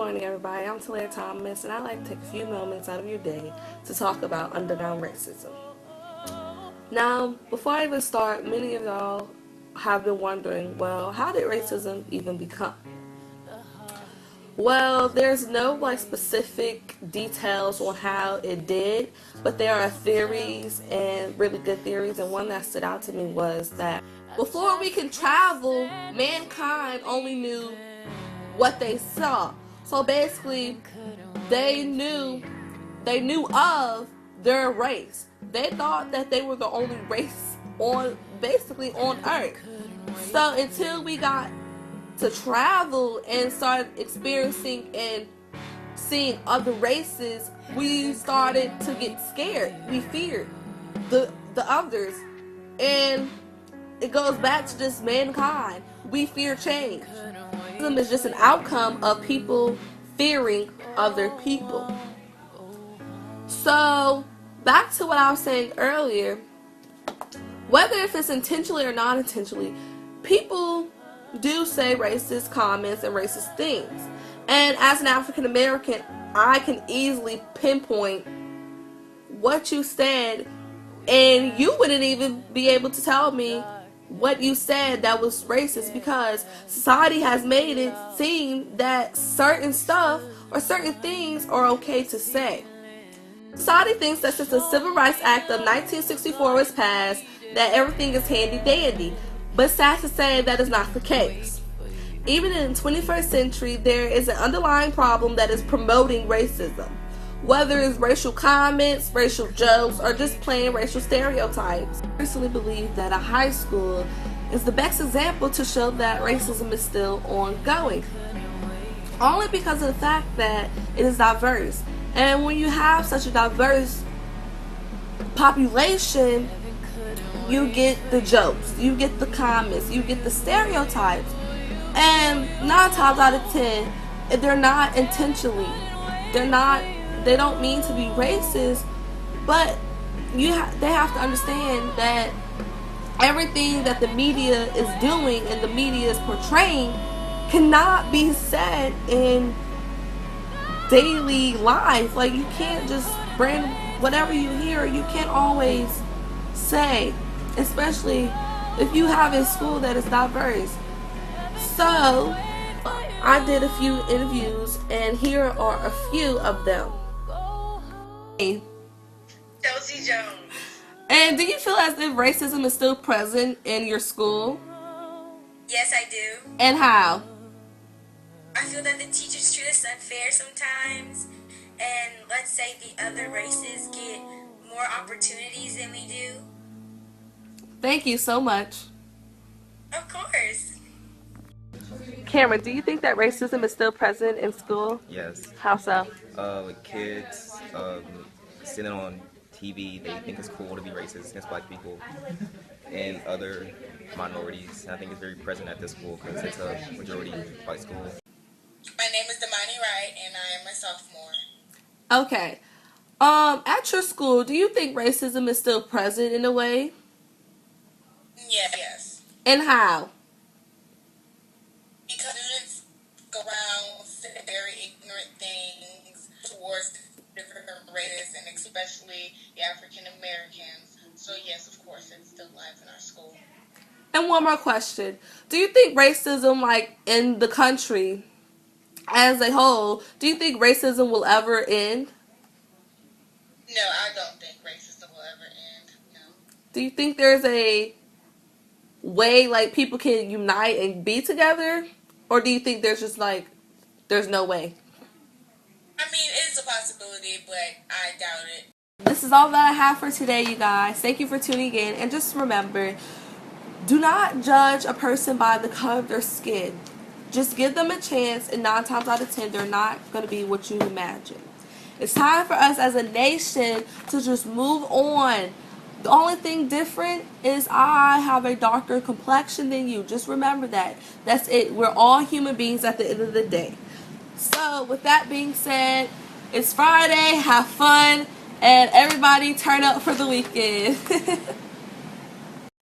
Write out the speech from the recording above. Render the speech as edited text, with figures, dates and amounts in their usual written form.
morning, everybody. I'm Ta-Laia Thomas, and I'd like to take a few moments out of your day to talk about underground racism. Now, before I even start, many of y'all have been wondering, well, how did racism even become? Well, there's no specific details on how it did, but there are theories and really good theories, and one that stood out to me was that before we can travel, mankind only knew what they saw. So basically, they knew of their race. They thought that they were the only race on Earth. So until we got to travel and start experiencing and seeing other races, we started to get scared. We feared the others, and it goes back to just mankind. We fear change. Racism is just an outcome of people fearing other people. So back to what I was saying earlier, whether if it's intentionally or not intentionally, people do say racist comments and racist things. And as an African American, I can easily pinpoint what you said, and you wouldn't even be able to tell me what you said that was racist, because society has made it seem that certain stuff or certain things are okay to say. Society thinks that since the Civil Rights Act of 1964 was passed, that everything is handy-dandy. But sad to say, that is not the case. Even in the 21st century, there is an underlying problem that is promoting racism. Whether it's racial comments, racial jokes, or just plain racial stereotypes. I personally believe that a high school is the best example to show that racism is still ongoing. Only because of the fact that it is diverse. And when you have such a diverse population, you get the jokes, you get the comments, you get the stereotypes. And 9 times out of 10, they're not intentionally. They don't mean to be racist, but they have to understand that everything that the media is doing and the media is portraying cannot be said in daily life. Like, you can't just bring whatever you hear. You can't always say, especially if you have a school that is diverse. So I did a few interviews, and here are a few of them. Chelsea Jones. And do you feel as if racism is still present in your school? Yes, I do. And how? I feel that the teachers treat us unfair sometimes, and let's say the other races get more opportunities than we do. Thank you so much. Of course. Cameron, do you think that racism is still present in school? Yes. How so? With kids sitting on TV, they think it's cool to be racist against black people and other minorities. And I think it's very present at this school because it's a majority white school. My name is Damani Wright, and I am a sophomore. Okay. At your school, do you think racism is still present in a way? Yes. And how? Because students go around saying very ignorant things towards different races, and especially the African Americans. So yes, of course, it's still alive in our school. And one more question. Do you think racism, in the country as a whole, do you think racism will ever end? No, I don't think racism will ever end. No. Do you think there's a way people can unite and be together? Or do you think there's just there's no way? I mean, it's a possibility, but I doubt it. This is all that I have for today, you guys. Thank you for tuning in. And just remember, do not judge a person by the color of their skin. Just give them a chance, and 9 times out of 10, they're not going to be what you imagine. It's time for us as a nation to just move on. The only thing different is I have a darker complexion than you. Just remember that. That's it. We're all human beings at the end of the day. So, with that being said, it's Friday. Have fun. And everybody turn up for the weekend.